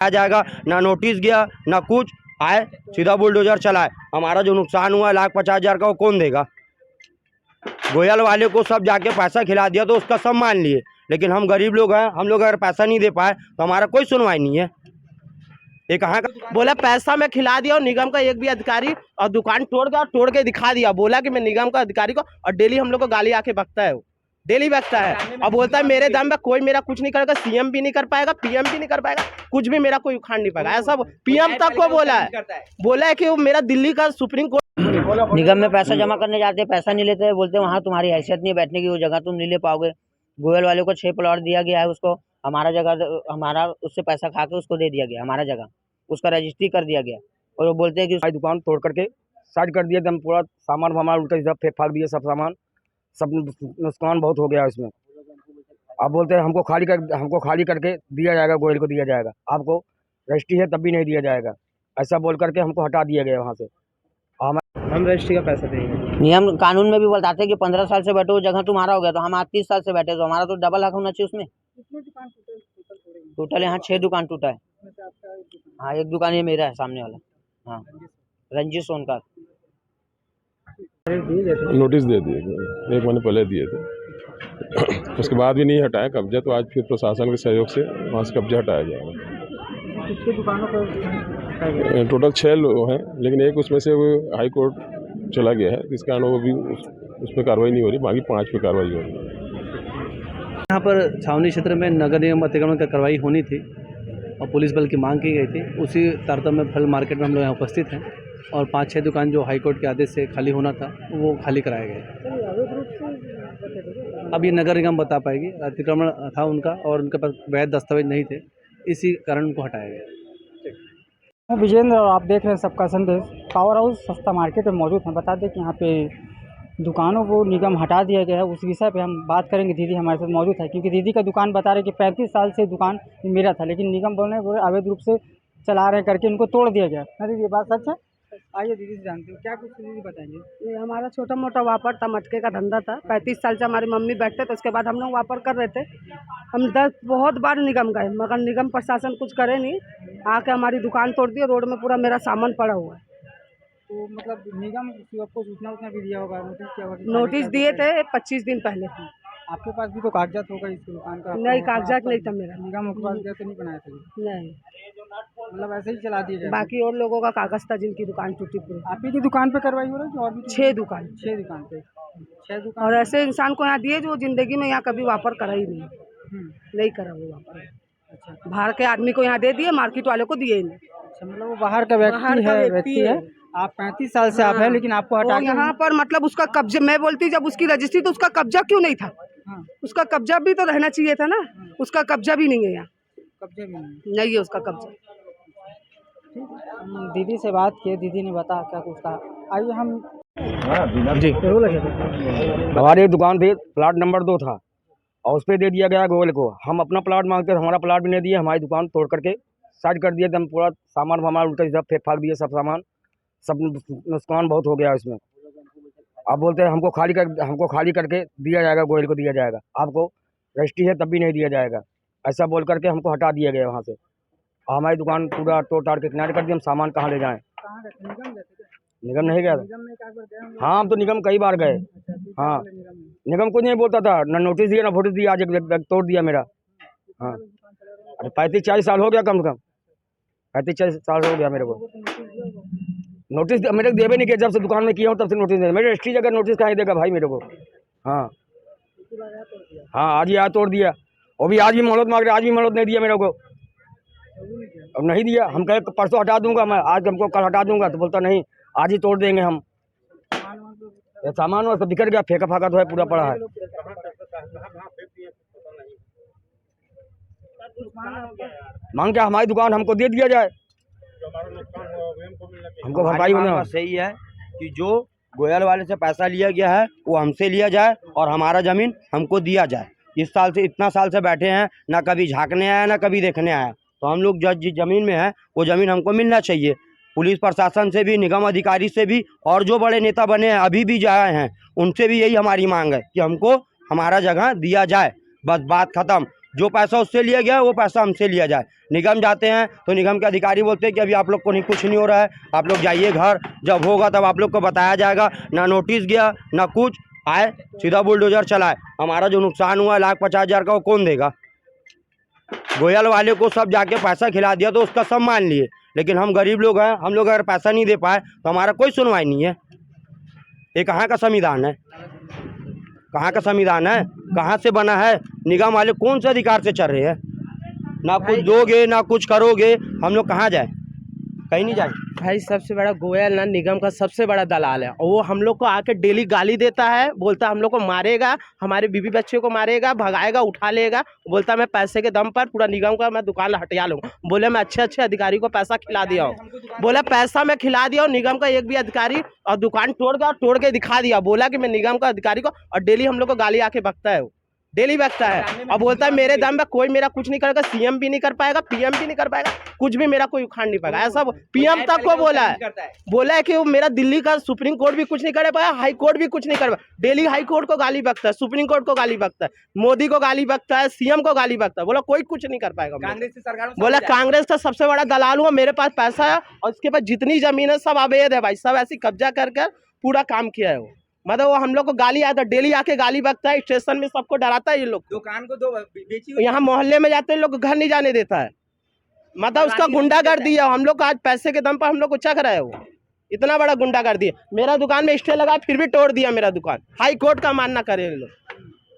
आ जाएगा, ना नोटिस गया ना कुछ आए, सीधा बुलडोजर चलाए। हमारा जो नुकसान हुआ 1,50,000 का वो कौन देगा? गोयल वाले को सब जाके पैसा खिला दिया तो उसका सब मान लिए, लेकिन हम गरीब लोग हैं, हम लोग अगर पैसा नहीं दे पाए तो हमारा कोई सुनवाई नहीं है। ये कहाँ का बोला पैसा मैं खिला दिया और निगम का एक भी अधिकारी और दुकान तोड़ के दिखा दिया, बोला कि मैं निगम का अधिकारी को, और डेली हम लोग को गाली आके बकता है, वो डेली बकता है और बोलता है मेरे दम पे कोई मेरा कुछ नहीं करेगा, सीएम भी नहीं कर पाएगा, पीएम भी नहीं कर पाएगा, कुछ भी मेरा कोई उखाड़ नहीं पाएगा। ऐसा पीएम तक को बोला है कि वो मेरा दिल्ली का सुप्रीम कोर्ट। निगम में पैसा जमा करने जाते, पैसा नहीं लेते, बोलते वहाँ तुम्हारी हैसियत नहीं है बैठने की, वो जगह तुम नहीं ले पाओगे। गोयल वाले को 6 प्लॉट दिया गया है, उसको हमारा जगह, हमारा उससे पैसा खा के उसको दे दिया गया, हमारा जगह उसका रजिस्ट्री कर दिया गया, और वो बोलते हैं कि हमारी दुकान तोड़ करके साइड कर दिया, एकदम पूरा सामान हमारा उल्टा सीधा फेंक फाक दिया, सब सामान, सब नुकसान बहुत हो गया इसमें। आप बोलते हैं हमको खाली करके दिया जाएगा, गोयल को दिया जाएगा, आपको रजिस्ट्री है तब भी नहीं दिया जाएगा, ऐसा बोल करके हमको हटा दिया गया वहाँ से। हम रजिस्ट्री का पैसा देंगे। नियम कानून में भी बताते हैं कि 15 साल से बैठो, वो जगह तुम्हारा हो गया, तो हम आज 30 साल से बैठे, तो हमारा तो डबल हक होना चाहिए उसमें। टोटल यहाँ 6 दुकान टूटा है। हाँ, एक दुकान ये मेरा है सामने वाला। हाँ, रंजीत सोनकर। नोटिस दे दिए, 1 महीने पहले दिए थे, उसके बाद भी नहीं हटाया कब्जा, तो आज फिर प्रशासन के सहयोग से वहाँ से कब्जा हटाया जाएगा। कितनी दुकानों पर टोटल 6 लोग हैं, लेकिन एक उसमें से वो हाई कोर्ट चला गया है, इस कारण वो भी उस पर कार्रवाई नहीं हो रही, बाकी 5 पे कार्रवाई हो रही है। यहाँ पर छावनी क्षेत्र में नगर निगम अतिक्रमण का कार्रवाई होनी थी और पुलिस बल की मांग की गई थी। उसी तारतम्य में फल मार्केट में हम लोग यहाँ उपस्थित हैं और 5-6 दुकान जो हाईकोर्ट के आदेश से खाली होना था वो खाली कराए गए। अब ये नगर निगम बता पाएगी, अतिक्रमण था उनका और उनके पास वैध दस्तावेज नहीं थे, इसी कारण उनको हटाया गया। विजेंद्र और आप देख रहे हैं सबका संदेश। पावर हाउस सस्ता मार्केट में मौजूद हैं। बता दें कि यहाँ पे दुकानों को निगम हटा दिया गया है, उस विषय पे हम बात करेंगे। दीदी हमारे साथ मौजूद है, क्योंकि दीदी का दुकान बता रहे कि 35 साल से दुकान मेरा था, लेकिन निगम बोल रहे हैं अवैध रूप से चला रहे करके उनको तोड़ दिया गया। दीदी ये बात सच है? आइए दीदी से जानते हो क्या कुछ दीदी बताइए। ये हमारा छोटा मोटा व्यापार था, मटके का धंधा था। 35 साल से हमारी मम्मी बैठते थे, उसके बाद हम लोग व्यापार कर रहे थे। हम बहुत बार निगम गए, मगर निगम प्रशासन कुछ करे नहीं, आके हमारी दुकान तोड़ दी। रोड में पूरा मेरा सामान पड़ा हुआ है। तो मतलब निगम आपको सूचना भी दिया होगा, नोटिस किया होगा? नोटिस दिए थे 25 दिन पहले। आपके पास भी तो कागजात होगा इस दुकान का? नहीं, कागजात नहीं था मेरा। निगम के पास गया तो नहीं बनाया था? नहीं, मतलब ऐसे ही चला दिया। बाकी और लोगों का कागज था जिनकी दुकान टूटी पूरी। आप ही की दुकान पे कार्रवाई हो रही है? और भी 6 दुकान। 6 दुकान पे 6 दुकान। और ऐसे इंसान को यहाँ दिए जो जिंदगी में यहाँ कभी व्यापार करा ही नहीं, नहीं करा वो व्यापार। अच्छा, बाहर के आदमी को यहाँ दे दिए, मार्केट वाले को दिए ही नहीं। अच्छा, मतलब वो बाहर का व्यक्ति है। आप 35 साल से आप हैं, लेकिन आपको हटा के यहाँ पर मतलब उसका कब्जा, मैं बोलती जब उसकी रजिस्ट्री तो उसका कब्जा क्यों नहीं था? उसका कब्जा भी तो रहना चाहिए था ना, उसका कब्जा भी नहीं है यहाँ। कब्जा भी नहीं है उसका कब्जा। हम दीदी से बात किए, दीदी ने बताया क्या कुछ कहा। आइए हम जी, हमारी दुकान थी, प्लाट नंबर 2 था और उस पर दे दिया गया गोयल को। हम अपना प्लाट मांगते थे, हमारा प्लाट भी नहीं दिया, हमारी दुकान तोड़ करके साइड कर दिया, एकदम पूरा सामान हमारा उल्टा सीधा फेंक फाक दिया, सब सामान, सब नुकसान बहुत हो गया इसमें। आप बोलते हैं हमको खाली करके दिया जाएगा, गोयल को दिया जाएगा, आपको रजिस्ट्री है तब भी नहीं दिया जाएगा, ऐसा बोल करके हमको हटा दिया गया वहाँ से। हमारी दुकान पूरा तोड़ ताड़ के किनारे कर दिया, हम सामान कहाँ ले जाएँ? निगम नहीं गया था। हाँ, हम तो निगम कई बार गए। हाँ, निगम कुछ नहीं बोलता था, ना नोटिस दिया ना फोटो दिया। आज एक बैग तोड़ दिया मेरा। हाँ, अरे 35-40 साल हो गया, कम से कम 35-40 साल हो गया मेरे को। नोटिस मेरे को देवे नहीं किया, जब से दुकान में किया हूँ तब से नोटिस नहीं। मेरे रजिस्ट्री जगह नोटिस कहाँ देगा भाई मेरे को? हाँ हाँ, आज ही आज तोड़ दिया, वो भी आज भी मोहलत मांग रहे, आज भी मोहलत नहीं दिया मेरे को। अब नहीं दिया, हम कहे परसों हटा दूंगा मैं, आज हमको कल हटा दूंगा, तो बोलता नहीं आज ही तोड़ देंगे हम। सामान वो सब बिखर गया, फेंका फाका तो है, पूरा पड़ा है। मांग क्या, हमारी दुकान हमको दे दिया जाए, हमको भरपाई होना। सही है कि जो गोयल वाले से पैसा लिया गया है वो हमसे लिया जाए और हमारा ज़मीन हमको दिया जाए। इस साल से इतना साल से बैठे हैं, ना कभी झांकने आया ना कभी देखने आया, तो हम लोग जिस ज़मीन में है वो ज़मीन हमको मिलना चाहिए। पुलिस प्रशासन से भी, निगम अधिकारी से भी, और जो बड़े नेता बने हैं अभी भी जाए हैं, उनसे भी यही हमारी मांग है कि हमको हमारा जगह दिया जाए, बस बात ख़त्म। जो पैसा उससे लिया गया है वो पैसा हमसे लिया जाए। निगम जाते हैं तो निगम के अधिकारी बोलते हैं कि अभी आप लोग को नहीं, कुछ नहीं हो रहा है, आप लोग जाइए घर, जब होगा तब आप लोग को बताया जाएगा। ना नोटिस गया ना कुछ, आए सीधा बुलडोजर चलाए। हमारा जो नुकसान हुआ 1,50,000 का वो कौन देगा? गोयल वाले को सब जाके पैसा खिला दिया तो उसका सब मान लिए, लेकिन हम गरीब लोग हैं, हम लोग अगर पैसा नहीं दे पाए तो हमारा कोई सुनवाई नहीं है। ये कहाँ का संविधान है? कहाँ का संविधान है? कहाँ से बना है? निगम वाले कौन से अधिकार से चल रहे हैं? ना कुछ दोगे ना कुछ करोगे, हम लोग कहाँ जाए? कहीं नहीं जाए। भाई सबसे बड़ा गोयल ना निगम का सबसे बड़ा दलाल है, और वो हम लोग को आके डेली गाली देता है, बोलता है हम लोग को मारेगा, हमारे बीवी बच्चे को मारेगा, भगाएगा, उठा लेगा, बोलता है मैं पैसे के दम पर पूरा निगम का मैं दुकान हटिया लूँगा। बोले मैं अच्छे अच्छे अधिकारी को पैसा खिला दिया हूँ, बोला पैसा मैं खिला दिया हूँ, निगम का एक भी अधिकारी और दुकान तोड़ के दिखा दिया, बोला कि मैं निगम का अधिकारी को, और डेली हम लोग को गाली आके बकता है, वो डेली बकता है और बोलता है मेरे दम पे कोई मेरा कुछ नहीं करेगा, सीएम भी नहीं कर पाएगा, पीएम भी नहीं कर पाएगा, कुछ भी मेरा कोई उखाड़ नहीं पाएगा। ऐसा पीएम तक को बोला है कि वो मेरा दिल्ली का सुप्रीम कोर्ट भी कुछ नहीं कर पाया, हाई कोर्ट भी कुछ नहीं कर पाया। डेली हाई कोर्ट को गाली बकता है, सुप्रीम कोर्ट को गाली बकता है, मोदी को गाली बकता है, सीएम को गाली बकता है, बोला कोई कुछ नहीं कर पाएगा। बोला कांग्रेस का सबसे बड़ा दलाल हुआ, मेरे पास पैसा है और उसके पास जितनी जमीन है सब अवैध है भाई, सब ऐसी कब्जा कर पूरा काम किया है वो। मतलब वो हम लोग को गाली आता है, डेली आके गाली बकता है, स्टेशन में सबको डराता है। ये लोग दुकान को दो बेची, यहाँ मोहल्ले में जाते हैं लोग, घर नहीं जाने देता है, मतलब उसका गुंडागर्दी है। हम लोग को आज पैसे के दम पर हम लोग को चक रहा है, वो इतना बड़ा गुंडागर्दी है। मेरा दुकान में स्टे लगा फिर भी तोड़ दिया मेरा दुकान, हाई कोर्ट का मानना करे लोग।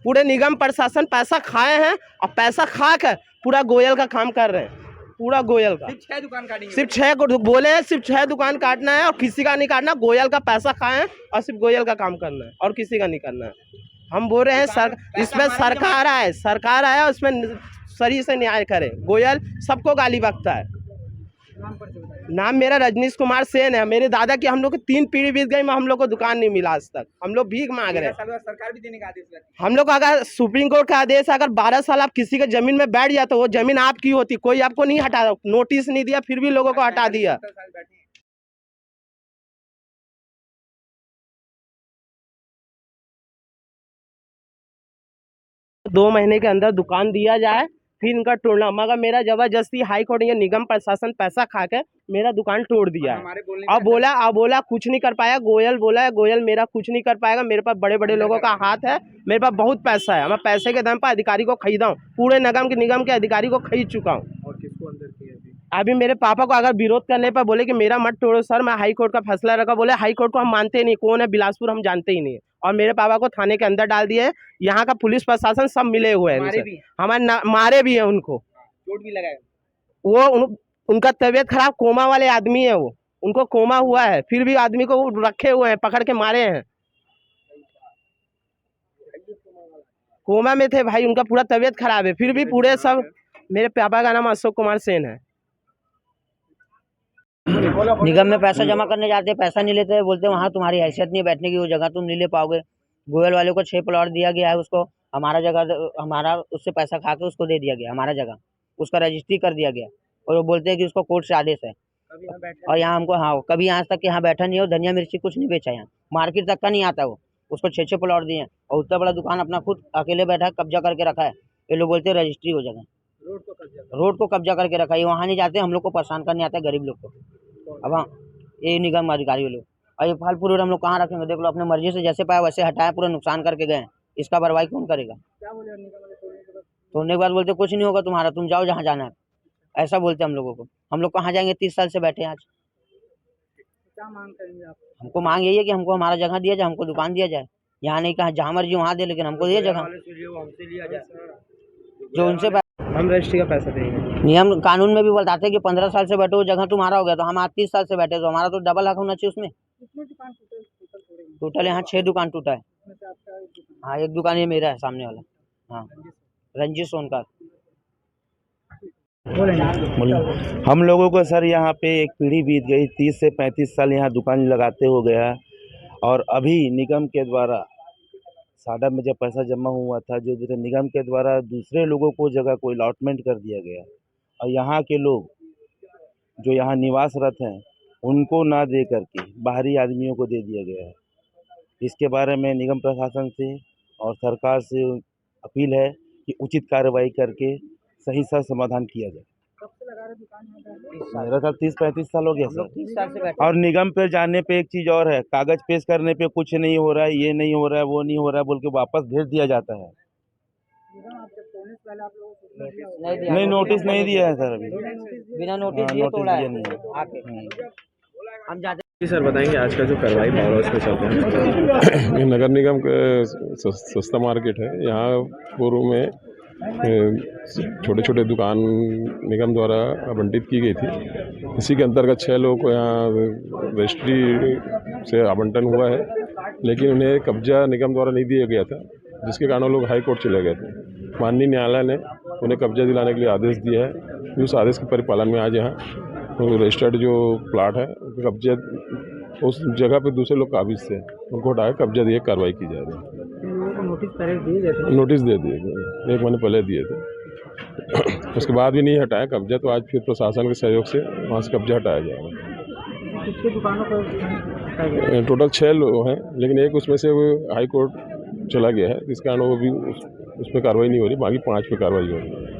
पूरे निगम प्रशासन पैसा खाए हैं और पैसा खा कर पूरा गोयल का काम कर रहे हैं, पूरा गोयल का। सिर्फ 6 दुकान काटेंगे, सिर्फ 6 बोले हैं, सिर्फ 6 दुकान काटना है और किसी का नहीं काटना। गोयल का पैसा खाए हैं और सिर्फ गोयल का काम करना है और किसी का नहीं करना है। हम बोल रहे हैं इसमें सरकार आया उसमें सही से न्याय करे। गोयल सबको गाली बकता है। नाम मेरा रजनीश कुमार सेन है। मेरे दादा की हम लोग को 3 पीढ़ी बीत गई, हम लोग को दुकान नहीं मिला आज तक। हम लोग भीख मांग रहे हैं, सरकार भी देने का आदेश है। हम लोग अगर सुप्रीम कोर्ट का आदेश है, अगर 12 साल आप किसी के जमीन में बैठ जाते तो वो जमीन आपकी होती, कोई आपको नहीं हटा, नोटिस नहीं दिया फिर भी लोगों को हटा दिया। 2 महीने के अंदर दुकान दिया जाए फिर इनका तोड़ना, मगर मेरा जबरदस्ती हाई कोर्ट या निगम प्रशासन पैसा खाकर मेरा दुकान तोड़ दिया है। अब बोला कुछ नहीं कर पाया। गोयल बोला है गोयल मेरा कुछ नहीं कर पाएगा, मेरे पास बड़े बड़े लोगों का हाथ है, मेरे पास बहुत पैसा है, मैं पैसे के दम पर अधिकारी को खरीदा हूँ, पूरे निगम के अधिकारी को खरीद चुका हूँ। और किसको अंदर किया? अभी मेरे पापा को अगर विरोध करने पर बोले कि मेरा मत तोड़ो सर, मैं हाई कोर्ट का फैसला रखा, बोले हाई कोर्ट को हम मानते ही नहीं, कौन है बिलासपुर हम जानते ही नहीं है, और मेरे पापा को थाने के अंदर डाल दिए। यहाँ का पुलिस प्रशासन सब मिले हुए हैं, हमारे मारे भी है, उनको चोट भी लगाए। वो उनका तबीयत खराब, कोमा वाले आदमी है, वो उनको कोमा हुआ है, फिर भी आदमी को रखे हुए हैं, पकड़ के मारे हैं। कोमा में थे भाई, उनका पूरा तबीयत खराब है, फिर भी पूरे सब। मेरे पापा का नाम अशोक कुमार सेन है। निगम में पैसा जमा करने जाते, पैसा नहीं लेते, बोलते वहाँ तुम्हारी हैसियत नहीं है बैठने की, वो जगह तुम नहीं ले पाओगे। गोयल वाले को 6 प्लॉट दिया गया है, उसको हमारा उससे पैसा खा के उसको दे दिया गया, हमारा जगह उसका रजिस्ट्री कर दिया गया, और वो बोलते हैं कि उसको कोर्ट से आदेश है। और यहाँ हमको कभी आज तक यहाँ बैठा नहीं हो, धनिया मिर्ची कुछ नहीं बेचा, यहाँ मार्केट तक का नहीं आता। वो उसको 6 प्लॉट दिए हैं और उतना बड़ा दुकान अपना खुद अकेले बैठा है, कब्जा करके रखा है। ये लोग बोलते हैं रजिस्ट्री हो जगह, रोड को कब्जा करके रखा है। वहाँ नहीं जाते, हम लोग को परेशान करने आता है गरीब लोग को। अब हाँ ये निगम अधिकारी लोग, और ये फल फ्रूट हम लोग कहाँ रखेंगे? देख लो अपने मर्जी से जैसे पाया वैसे हटाया, पूरा नुकसान करके गए। इसका भरपाई कौन करेगा? तोड़ने के बाद बोलते कुछ नहीं होगा तुम्हारा, तुम जाओ जहाँ जाना है, ऐसा बोलते हम लोगों को। हम लोग कहाँ जाएंगे? 30 साल से बैठे हैं। आज क्या मांग करेंगे आप? हमको मांग यही है कि हमको हमारा जगह दिया जाए, हमको दुकान दिया जाए। यहाँ नहीं कहा जहाँ मर्जी वहाँ दे, लेकिन हमको दिया जगह जो उनसे हम रजिस्ट्री का पैसा देंगे। नियम कानून में भी बताते हैं कि 15 साल से बैठे हो, जगह तुम्हारा हो गया, तो हम आज 30 साल से बैठे, तो हमारा तो डबल हक होना चाहिए उसमें। टोटल यहाँ 6 दुकान टूटा है। हाँ 1 दुकान ये मेरा है, सामने वाला। हाँ रंजीत सोनकर। हम लोगों को सर यहाँ पे एक पीढ़ी बीत गई, 30 से 35 साल यहाँ दुकान लगाते हो गया, और अभी निगम के द्वारा साडा में जब पैसा जमा हुआ था, जो निगम के द्वारा दूसरे लोगों को जगह को अलॉटमेंट कर दिया गया, और यहाँ के लोग जो यहाँ निवासरत हैं उनको ना दे करके बाहरी आदमियों को दे दिया गया है। इसके बारे में निगम प्रशासन से और सरकार से अपील है कि उचित कार्रवाई करके सही सा समाधान किया जाए। मेरा साल 30-35 साल हो गया सर। 30 साल से बैठे और निगम पे जाने पे एक चीज़ और है, कागज़ पेश करने पे कुछ नहीं हो रहा है, ये नहीं हो रहा है, वो नहीं हो रहा है बोल के वापस भेज दिया जाता है। नहीं दिया, नहीं, नोटिस नहीं दिया है सर अभी। बिना नोटिस हाँ, दिए नोटिस तोड़ा दिया है नहीं है। आके। हम जाते जी सर, बताएंगे आज का जो कार्रवाई पावर हाउस पे चल रहा है। ये नगर निगम का सस्ता मार्केट है। यहाँ पूर्व में छोटे छोटे दुकान निगम द्वारा आवंटित की गई थी। इसी के अंतर्गत 6 लोगों को यहाँ रजिस्ट्री से आवंटन हुआ है, लेकिन उन्हें कब्जा निगम द्वारा नहीं दिया गया था, जिसके कारण वो लोग हाई कोर्ट चले गए थे। माननीय न्यायालय ने उन्हें कब्जा दिलाने के लिए आदेश दिया है। उस आदेश के परिपालन में आज यहाँ रजिस्टर्ड जो प्लाट है कब्जा उस जगह पे दूसरे लोग काबिज थे, उनको हटाकर कब्जा दिए कार्रवाई की जा रही है। नोटिस पहले दिए गए थे। नोटिस दे दिए गए, 1 महीने पहले दिए थे। उसके बाद भी नहीं हटाया कब्जा, तो आज फिर प्रशासन के सहयोग से वहाँ से कब्जा हटाया जाएगा। कितनी दुकानों पर टोटल 6 लोग हैं, लेकिन एक उसमें से वो हाई कोर्ट चला गया है, इस कारण वो भी उस पर कार्रवाई नहीं हो रही, बाकी 5 पे कार्रवाई हो रही है।